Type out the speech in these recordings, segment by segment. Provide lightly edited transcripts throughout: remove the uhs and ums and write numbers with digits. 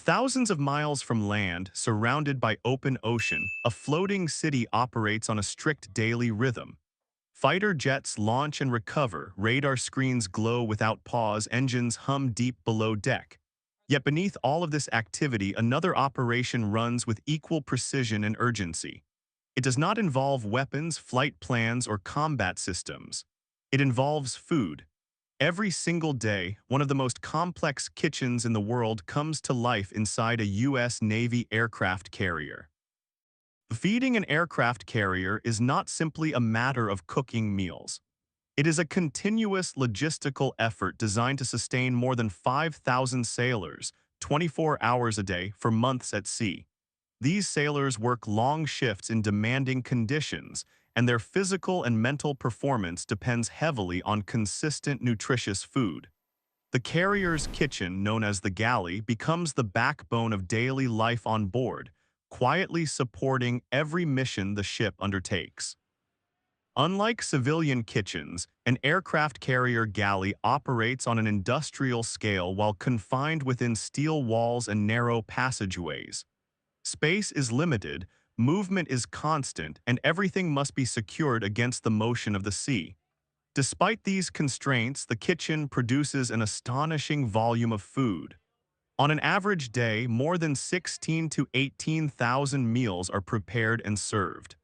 Thousands of miles from land, surrounded by open ocean, a floating city operates on a strict daily rhythm. Fighter jets launch and recover, radar screens glow without pause, engines hum deep below deck. Yet beneath all of this activity, another operation runs with equal precision and urgency. It does not involve weapons, flight plans, or combat systems. It involves food. Every single day, one of the most complex kitchens in the world comes to life inside a US Navy aircraft carrier. Feeding an aircraft carrier is not simply a matter of cooking meals. It is a continuous logistical effort designed to sustain more than 5,000 sailors, 24 hours a day for months at sea. These sailors work long shifts in demanding conditions, and their physical and mental performance depends heavily on consistent, nutritious food. The carrier's kitchen, known as the galley, becomes the backbone of daily life on board, quietly supporting every mission the ship undertakes. Unlike civilian kitchens, an aircraft carrier galley operates on an industrial scale while confined within steel walls and narrow passageways. Space is limited, movement is constant, and everything must be secured against the motion of the sea. Despite these constraints, the kitchen produces an astonishing volume of food. On an average day, more than 16 to 18,000 meals are prepared and served.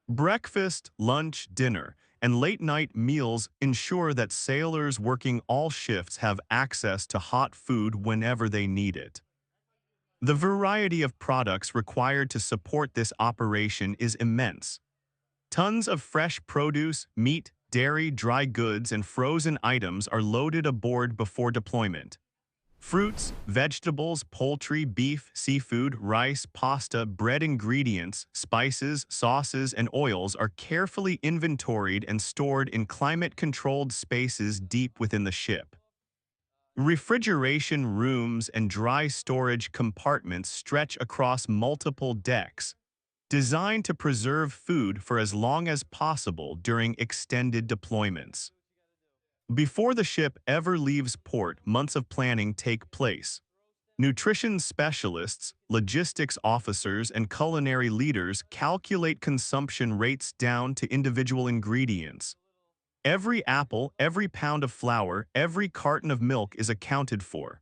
Breakfast, lunch, dinner, and late-night meals ensure that sailors working all shifts have access to hot food whenever they need it. The variety of products required to support this operation is immense. Tons of fresh produce, meat, dairy, dry goods, and frozen items are loaded aboard before deployment. Fruits, vegetables, poultry, beef, seafood, rice, pasta, bread ingredients, spices, sauces, and oils are carefully inventoried and stored in climate-controlled spaces deep within the ship. Refrigeration rooms and dry storage compartments stretch across multiple decks, designed to preserve food for as long as possible during extended deployments. Before the ship ever leaves port, months of planning take place. Nutrition specialists, logistics officers, and culinary leaders calculate consumption rates down to individual ingredients. Every apple, every pound of flour, every carton of milk is accounted for.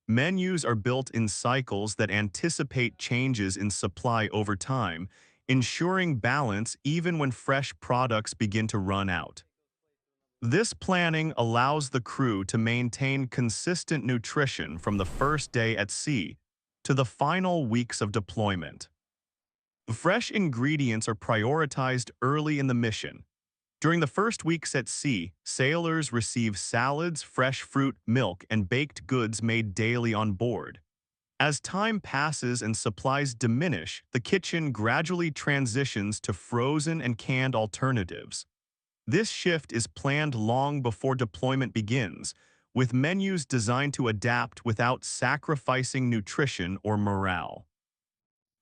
Menus are built in cycles that anticipate changes in supply over time, ensuring balance even when fresh products begin to run out. This planning allows the crew to maintain consistent nutrition from the first day at sea to the final weeks of deployment. Fresh ingredients are prioritized early in the mission. During the first weeks at sea, sailors receive salads, fresh fruit, milk, and baked goods made daily on board. As time passes and supplies diminish, the kitchen gradually transitions to frozen and canned alternatives. This shift is planned long before deployment begins, with menus designed to adapt without sacrificing nutrition or morale.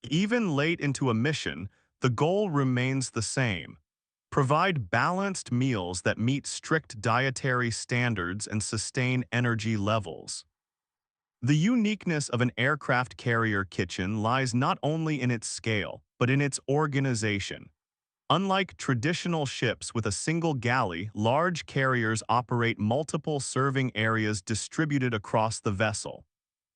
Even late into a mission, the goal remains the same: provide balanced meals that meet strict dietary standards and sustain energy levels. The uniqueness of an aircraft carrier kitchen lies not only in its scale, but in its organization. Unlike traditional ships with a single galley, large carriers operate multiple serving areas distributed across the vessel.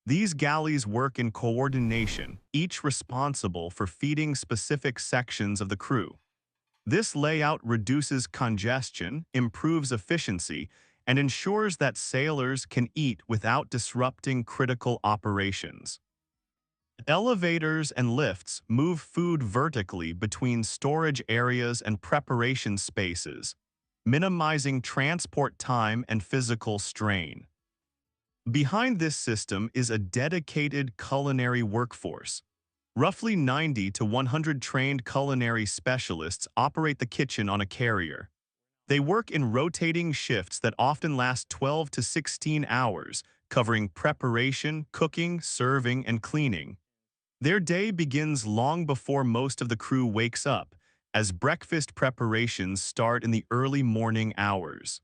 These galleys work in coordination, each responsible for feeding specific sections of the crew. This layout reduces congestion, improves efficiency, and ensures that sailors can eat without disrupting critical operations. Elevators and lifts move food vertically between storage areas and preparation spaces, minimizing transport time and physical strain. Behind this system is a dedicated culinary workforce. Roughly 90 to 100 trained culinary specialists operate the kitchen on a carrier. They work in rotating shifts that often last 12 to 16 hours, covering preparation, cooking, serving, and cleaning. Their day begins long before most of the crew wakes up, as breakfast preparations start in the early morning hours.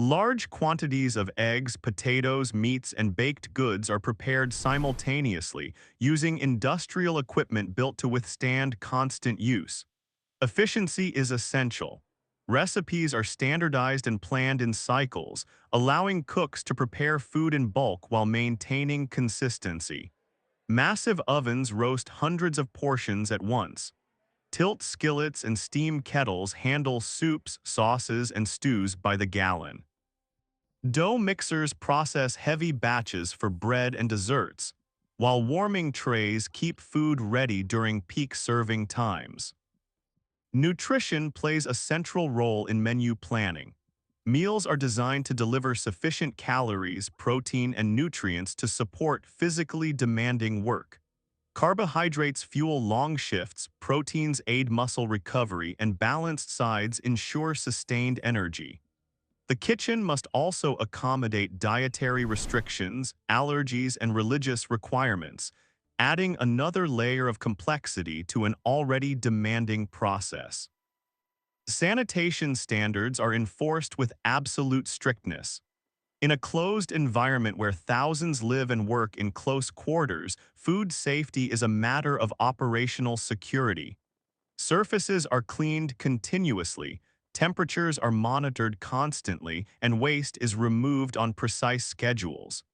Large quantities of eggs, potatoes, meats, and baked goods are prepared simultaneously using industrial equipment built to withstand constant use. Efficiency is essential. Recipes are standardized and planned in cycles, allowing cooks to prepare food in bulk while maintaining consistency. Massive ovens roast hundreds of portions at once. Tilt skillets and steam kettles handle soups, sauces, and stews by the gallon. Dough mixers process heavy batches for bread and desserts, while warming trays keep food ready during peak serving times. Nutrition plays a central role in menu planning. Meals are designed to deliver sufficient calories, protein, and nutrients to support physically demanding work. Carbohydrates fuel long shifts, proteins aid muscle recovery, and balanced sides ensure sustained energy. The kitchen must also accommodate dietary restrictions, allergies, and religious requirements, adding another layer of complexity to an already demanding process. Sanitation standards are enforced with absolute strictness. In a closed environment where thousands live and work in close quarters, food safety is a matter of operational security. Surfaces are cleaned continuously, temperatures are monitored constantly, and waste is removed on precise schedules.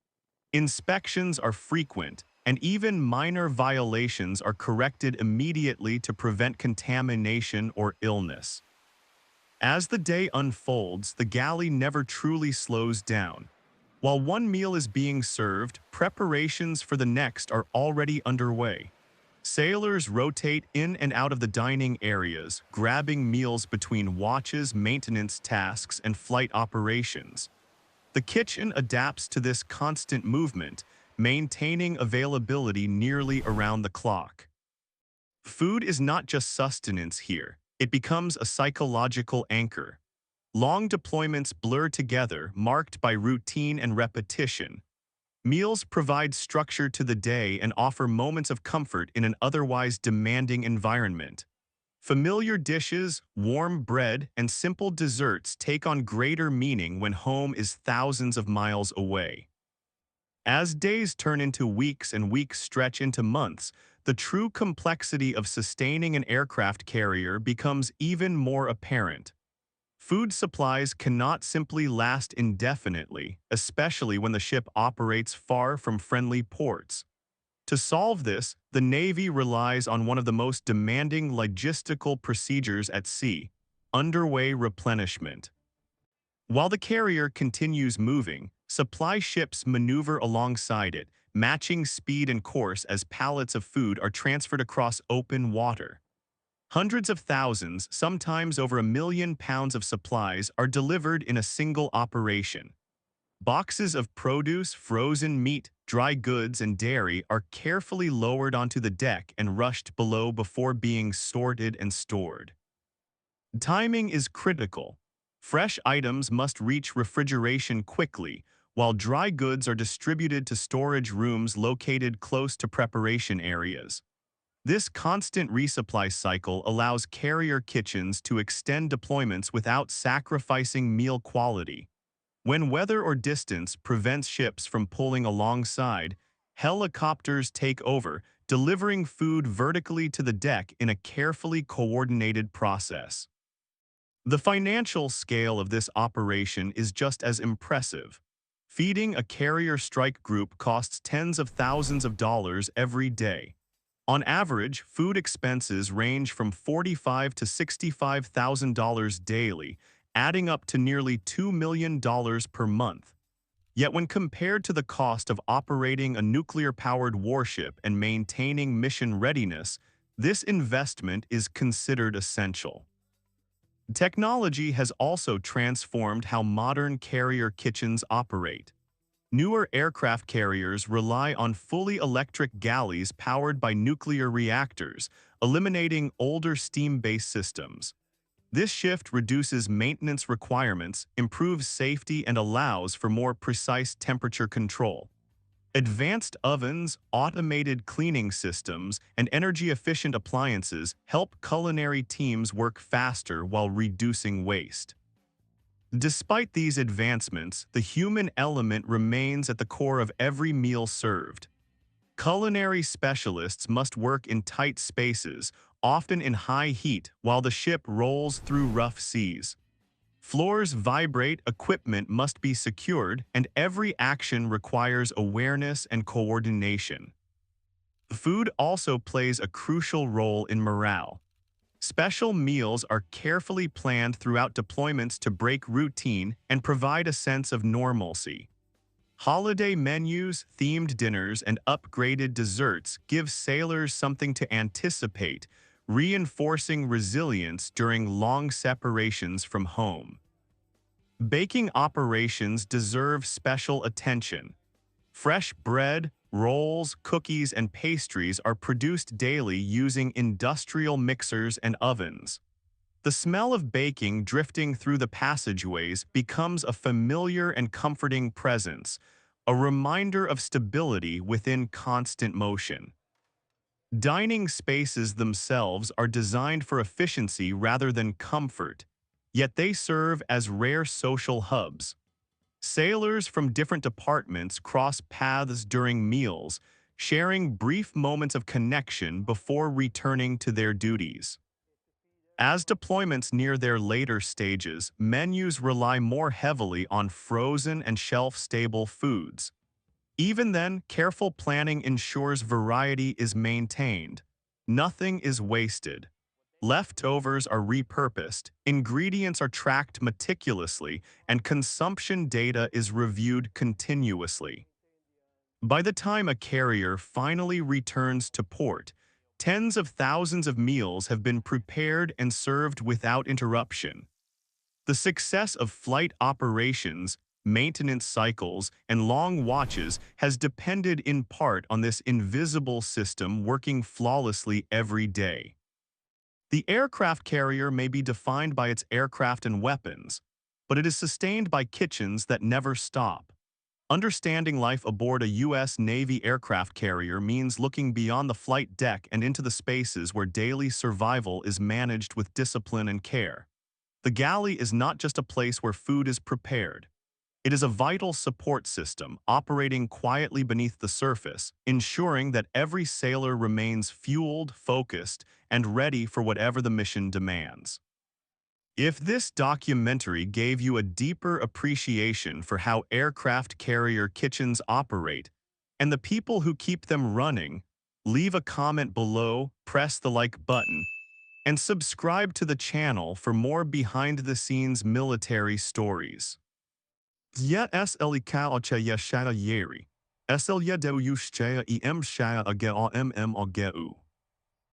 Inspections are frequent, and even minor violations are corrected immediately to prevent contamination or illness. As the day unfolds, the galley never truly slows down. While one meal is being served, preparations for the next are already underway. Sailors rotate in and out of the dining areas, grabbing meals between watches, maintenance tasks, and flight operations. The kitchen adapts to this constant movement, maintaining availability nearly around the clock. Food is not just sustenance here, it becomes a psychological anchor. Long deployments blur together, marked by routine and repetition. Meals provide structure to the day and offer moments of comfort in an otherwise demanding environment. Familiar dishes, warm bread, and simple desserts take on greater meaning when home is thousands of miles away. As days turn into weeks and weeks stretch into months, the true complexity of sustaining an aircraft carrier becomes even more apparent. Food supplies cannot simply last indefinitely, especially when the ship operates far from friendly ports. To solve this, the Navy relies on one of the most demanding logistical procedures at sea: underway replenishment. While the carrier continues moving, supply ships maneuver alongside it, matching speed and course as pallets of food are transferred across open water. Hundreds of thousands, sometimes over 1 million pounds of supplies are delivered in a single operation. Boxes of produce, frozen meat, dry goods, and dairy are carefully lowered onto the deck and rushed below before being sorted and stored. Timing is critical. Fresh items must reach refrigeration quickly, while dry goods are distributed to storage rooms located close to preparation areas. This constant resupply cycle allows carrier kitchens to extend deployments without sacrificing meal quality. When weather or distance prevents ships from pulling alongside, helicopters take over, delivering food vertically to the deck in a carefully coordinated process. The financial scale of this operation is just as impressive. Feeding a carrier strike group costs tens of thousands of dollars every day. On average, food expenses range from $45,000 to $65,000 daily, adding up to nearly $2 million per month. Yet when compared to the cost of operating a nuclear-powered warship and maintaining mission readiness, this investment is considered essential. Technology has also transformed how modern carrier kitchens operate. Newer aircraft carriers rely on fully electric galleys powered by nuclear reactors, eliminating older steam-based systems. This shift reduces maintenance requirements, improves safety, and allows for more precise temperature control. Advanced ovens, automated cleaning systems, and energy-efficient appliances help culinary teams work faster while reducing waste. Despite these advancements, the human element remains at the core of every meal served. Culinary specialists must work in tight spaces, often in high heat, while the ship rolls through rough seas. Floors vibrate, equipment must be secured, and every action requires awareness and coordination. Food also plays a crucial role in morale. Special meals are carefully planned throughout deployments to break routine and provide a sense of normalcy. Holiday menus, themed dinners, and upgraded desserts give sailors something to anticipate, reinforcing resilience during long separations from home. Baking operations deserve special attention. Fresh bread, rolls, cookies, and pastries are produced daily using industrial mixers and ovens. The smell of baking drifting through the passageways becomes a familiar and comforting presence, a reminder of stability within constant motion. Dining spaces themselves are designed for efficiency rather than comfort, yet they serve as rare social hubs. Sailors from different departments cross paths during meals, sharing brief moments of connection before returning to their duties. As deployments near their later stages, menus rely more heavily on frozen and shelf-stable foods. Even then, careful planning ensures variety is maintained. Nothing is wasted. Leftovers are repurposed, ingredients are tracked meticulously, and consumption data is reviewed continuously. By the time a carrier finally returns to port, tens of thousands of meals have been prepared and served without interruption. The success of flight operations, maintenance cycles, and long watches has depended in part on this invisible system working flawlessly every day. The aircraft carrier may be defined by its aircraft and weapons, but it is sustained by kitchens that never stop. Understanding life aboard a U.S. Navy aircraft carrier means looking beyond the flight deck and into the spaces where daily survival is managed with discipline and care. The galley is not just a place where food is prepared. It is a vital support system operating quietly beneath the surface, ensuring that every sailor remains fueled, focused, and ready for whatever the mission demands. If this documentary gave you a deeper appreciation for how aircraft carrier kitchens operate and the people who keep them running, leave a comment below, press the like button, and subscribe to the channel for more behind-the-scenes military stories. Yet SLK Yeshaya Yeri. SLYDUSHA EM Shaya AGEOMM AGEU.